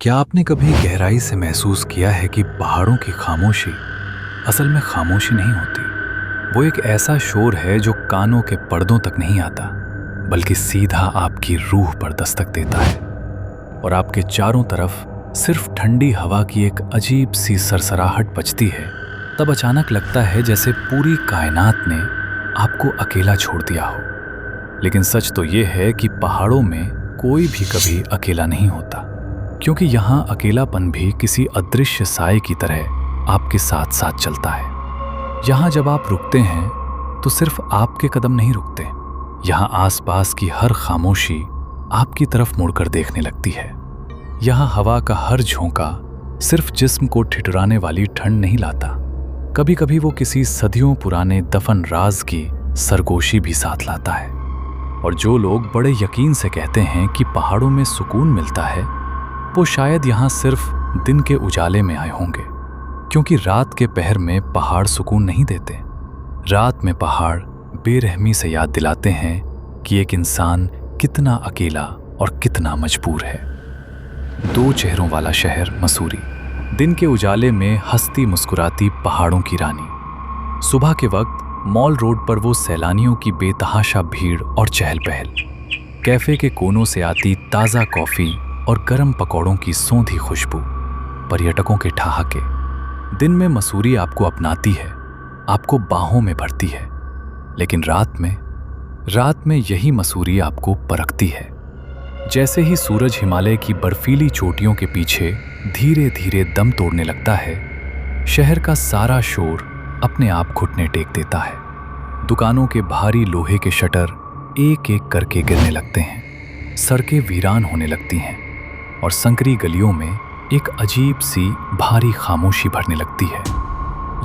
क्या आपने कभी गहराई से महसूस किया है कि पहाड़ों की खामोशी असल में खामोशी नहीं होती? वो एक ऐसा शोर है जो कानों के पर्दों तक नहीं आता, बल्कि सीधा आपकी रूह पर दस्तक देता है। और आपके चारों तरफ सिर्फ ठंडी हवा की एक अजीब सी सरसराहट बजती है। तब अचानक लगता है जैसे पूरी कायनात ने आपको अकेला छोड़ दिया हो। लेकिन सच तो ये है कि पहाड़ों में कोई भी कभी अकेला नहीं होता, क्योंकि यहाँ अकेलापन भी किसी अदृश्य साए की तरह आपके साथ साथ चलता है। यहाँ जब आप रुकते हैं तो सिर्फ आपके कदम नहीं रुकते, यहाँ आसपास की हर खामोशी आपकी तरफ मुड़कर देखने लगती है। यहाँ हवा का हर झोंका सिर्फ जिस्म को ठिठुराने वाली ठंड नहीं लाता, कभी कभी वो किसी सदियों पुराने दफन राज की सरगोशी भी साथ लाता है। और जो लोग बड़े यकीन से कहते हैं कि पहाड़ों में सुकून मिलता है, वो शायद यहाँ सिर्फ दिन के उजाले में आए होंगे, क्योंकि रात के पहर में पहाड़ सुकून नहीं देते। रात में पहाड़ बेरहमी से याद दिलाते हैं कि एक इंसान कितना अकेला और कितना मजबूर है। दो चेहरों वाला शहर मसूरी, दिन के उजाले में हंसती मुस्कुराती पहाड़ों की रानी। सुबह के वक्त मॉल रोड पर वो सैलानियों की बेतहाशा भीड़ और चहल पहल, कैफे के कोनों से आती ताज़ा कॉफ़ी और गर्म पकौड़ों की सौंधी खुशबू, पर्यटकों के ठहाके। दिन में मसूरी आपको अपनाती है, आपको बाहों में भरती है, लेकिन रात में यही मसूरी आपको परखती है। जैसे ही सूरज हिमालय की बर्फीली चोटियों के पीछे धीरे धीरे दम तोड़ने लगता है, शहर का सारा शोर अपने आप घुटने टेक देता है। दुकानों के भारी लोहे के शटर एक एक करके गिरने लगते हैं, सड़कें वीरान होने लगती हैं और संकरी गलियों में एक अजीब सी भारी खामोशी भरने लगती है।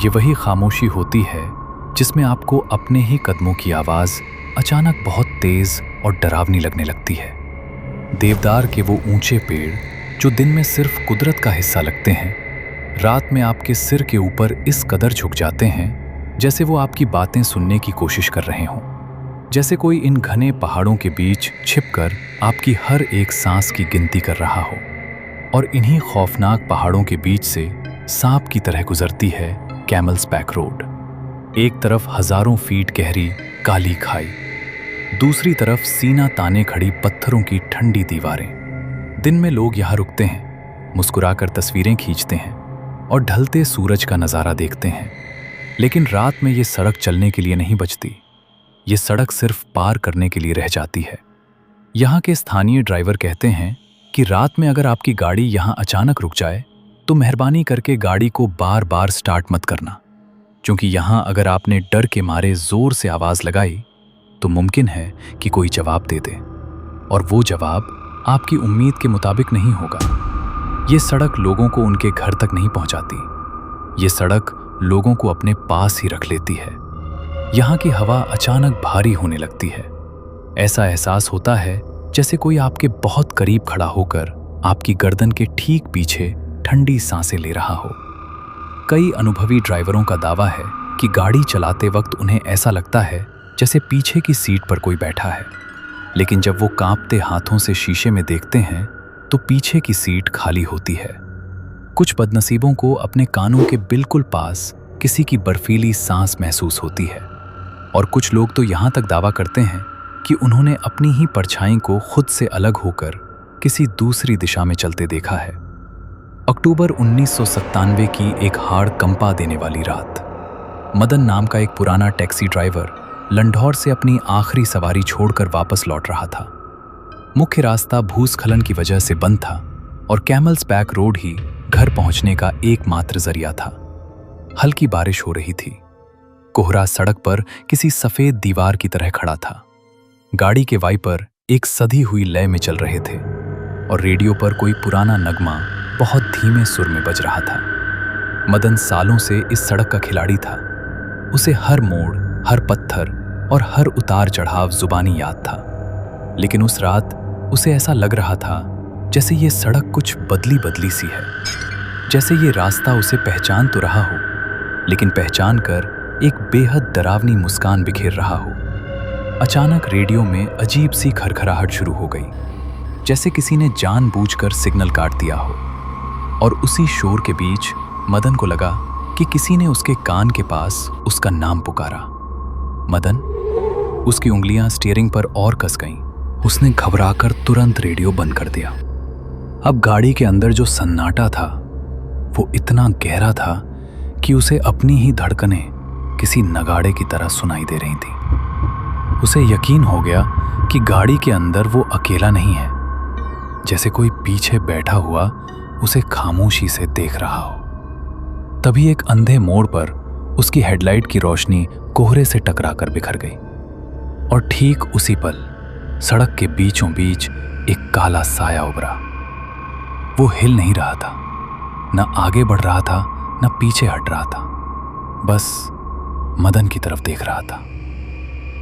ये वही खामोशी होती है जिसमें आपको अपने ही कदमों की आवाज़ अचानक बहुत तेज़ और डरावनी लगने लगती है। देवदार के वो ऊंचे पेड़ जो दिन में सिर्फ कुदरत का हिस्सा लगते हैं, रात में आपके सिर के ऊपर इस कदर झुक जाते हैं जैसे वो आपकी बातें सुनने की कोशिश कर रहे हों, जैसे कोई इन घने पहाड़ों के बीच छिपकर आपकी हर एक सांस की गिनती कर रहा हो। और इन्हीं खौफनाक पहाड़ों के बीच से सांप की तरह गुजरती है कैमल्स बैक रोड। एक तरफ हजारों फीट गहरी काली खाई, दूसरी तरफ सीना ताने खड़ी पत्थरों की ठंडी दीवारें। दिन में लोग यहाँ रुकते हैं, मुस्कुराकर तस्वीरें खींचते हैं और ढलते सूरज का नज़ारा देखते हैं। लेकिन रात में ये सड़क चलने के लिए नहीं बचती, ये सड़क सिर्फ पार करने के लिए रह जाती है। यहाँ के स्थानीय ड्राइवर कहते हैं कि रात में अगर आपकी गाड़ी यहाँ अचानक रुक जाए तो मेहरबानी करके गाड़ी को बार बार स्टार्ट मत करना, क्योंकि यहाँ अगर आपने डर के मारे जोर से आवाज़ लगाई तो मुमकिन है कि कोई जवाब दे दे, और वो जवाब आपकी उम्मीद के मुताबिक नहीं होगा। ये सड़क लोगों को उनके घर तक नहीं पहुँचाती, ये सड़क लोगों को अपने पास ही रख लेती है। यहाँ की हवा अचानक भारी होने लगती है, ऐसा एहसास होता है जैसे कोई आपके बहुत करीब खड़ा होकर आपकी गर्दन के ठीक पीछे ठंडी सांसें ले रहा हो। कई अनुभवी ड्राइवरों का दावा है कि गाड़ी चलाते वक्त उन्हें ऐसा लगता है जैसे पीछे की सीट पर कोई बैठा है, लेकिन जब वो कांपते हाथों से शीशे में देखते हैं तो पीछे की सीट खाली होती है। कुछ बदनसीबों को अपने कानों के बिल्कुल पास किसी की बर्फीली सांस महसूस होती है, और कुछ लोग तो यहाँ तक दावा करते हैं कि उन्होंने अपनी ही परछाई को खुद से अलग होकर किसी दूसरी दिशा में चलते देखा है। अक्टूबर 1997 की एक हाड़ कंपा देने वाली रात। मदन नाम का एक पुराना टैक्सी ड्राइवर लंढौर से अपनी आखिरी सवारी छोड़कर वापस लौट रहा था। मुख्य रास्ता भूस्खलन की वजह से बंद था और कैमल्स बैक रोड ही घर पहुंचने का एकमात्र जरिया था। हल्की बारिश हो रही थी, कोहरा सड़क पर किसी सफेद दीवार की तरह खड़ा था। गाड़ी के वाइपर एक सधी हुई लय में चल रहे थे और रेडियो पर कोई पुराना नगमा बहुत धीमे सुर में बज रहा था। मदन सालों से इस सड़क का खिलाड़ी था, उसे हर मोड़, हर पत्थर और हर उतार चढ़ाव जुबानी याद था। लेकिन उस रात उसे ऐसा लग रहा था जैसे ये सड़क कुछ बदली बदली सी है, जैसे ये रास्ता उसे पहचान तो रहा हो, लेकिन पहचान कर एक बेहद डरावनी मुस्कान बिखेर रहा हो। अचानक रेडियो में अजीब सी खरखराहट शुरू हो गई। जैसे किसी ने जानबूझकर सिग्नल काट दिया हो। और उसी शोर के बीच मदन को लगा कि किसी ने उसके कान के पास उसका नाम पुकारा। मदन। उसकी उंगलियां स्टीयरिंग पर और कस गईं। उसने घबराकर तुरंत रेडियो बंद कर दिया। अब गाड़ी के अंदर जो सन्नाटा था वो इतना गहरा था कि उसे अपनी ही धड़कनें किसी नगाड़े की तरह सुनाई दे रही थी। उसे यकीन हो गया कि गाड़ी के अंदर वो अकेला नहीं है, जैसे कोई पीछे बैठा हुआ उसे खामोशी से देख रहा हो। तभी एक अंधे मोड़ पर उसकी हेडलाइट की रोशनी कोहरे से टकराकर बिखर गई और ठीक उसी पल सड़क के बीचों बीच एक काला साया उभरा। वो हिल नहीं रहा था, न आगे बढ़ रहा था न पीछे हट रहा था, बस मदन की तरफ देख रहा था।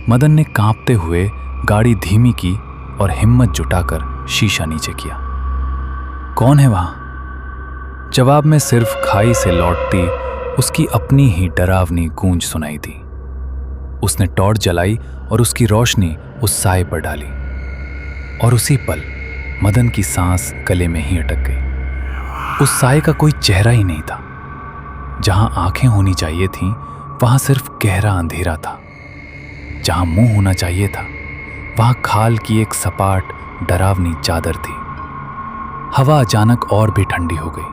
मदन ने कांपते हुए गाड़ी धीमी की और हिम्मत जुटाकर शीशा नीचे किया। कौन है वहां? जवाब में सिर्फ खाई से लौटती उसकी अपनी ही डरावनी गूंज सुनाई दी। उसने टॉर्च जलाई और उसकी रोशनी उस साए पर डाली और उसी पल मदन की सांस गले में ही अटक गई। उस साए का कोई चेहरा ही नहीं था। जहां आंखें होनी चाहिए थीं, वहां सिर्फ गहरा अंधेरा था। जहां मुंह होना चाहिए था, वहां खाल की एक सपाट डरावनी चादर थी। हवा अचानक और भी ठंडी हो गई।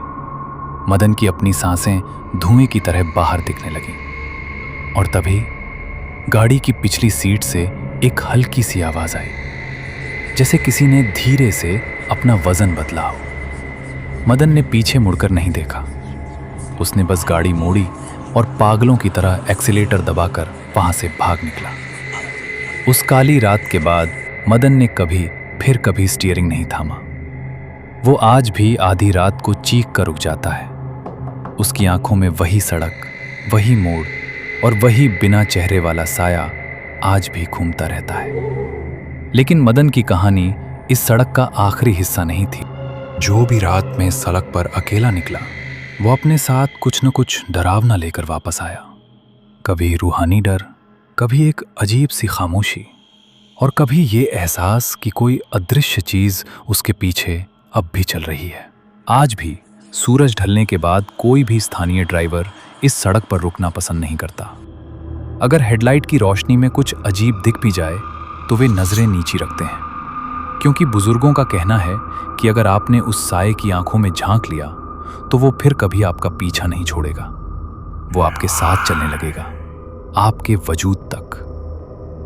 मदन की अपनी सांसें धुएं की तरह बाहर दिखने लगीं। और तभी गाड़ी की पिछली सीट से एक हल्की सी आवाज आई, जैसे किसी ने धीरे से अपना वजन बदला हो। मदन ने पीछे मुड़कर नहीं देखा। उसने बस गाड़ी मोड़ी और पागलों की तरह एक्सीलेटर दबाकर वहां से भाग निकला। उस काली रात के बाद मदन ने फिर कभी स्टीयरिंग नहीं थामा। वो आज भी आधी रात को चीख कर रुक जाता है। उसकी आंखों में वही सड़क, वही मोड़ और वही बिना चेहरे वाला साया आज भी घूमता रहता है। लेकिन मदन की कहानी इस सड़क का आखिरी हिस्सा नहीं थी। जो भी रात में सड़क पर अकेला निकला, वो अपने साथ कुछ न कुछ डरावना लेकर वापस आया। कभी रूहानी डर, कभी एक अजीब सी खामोशी और कभी ये एहसास कि कोई अदृश्य चीज उसके पीछे अब भी चल रही है। आज भी सूरज ढलने के बाद कोई भी स्थानीय ड्राइवर इस सड़क पर रुकना पसंद नहीं करता। अगर हेडलाइट की रोशनी में कुछ अजीब दिख भी जाए तो वे नजरें नीची रखते हैं, क्योंकि बुजुर्गों का कहना है कि अगर आपने उस साए की आंखों में झांक लिया तो वो फिर कभी आपका पीछा नहीं छोड़ेगा। वो आपके साथ चलने लगेगा, आपके वजूद तक।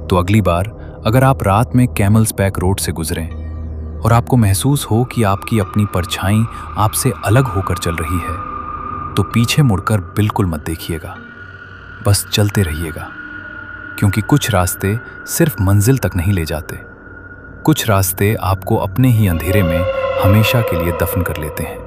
तो अगली बार अगर आप रात में कैमल्स पैक रोड से गुजरें और आपको महसूस हो कि आपकी अपनी परछाई आपसे अलग होकर चल रही है, तो पीछे मुड़कर बिल्कुल मत देखिएगा, बस चलते रहिएगा। क्योंकि कुछ रास्ते सिर्फ मंजिल तक नहीं ले जाते, कुछ रास्ते आपको अपने ही अंधेरे में हमेशा के लिए दफन कर लेते हैं।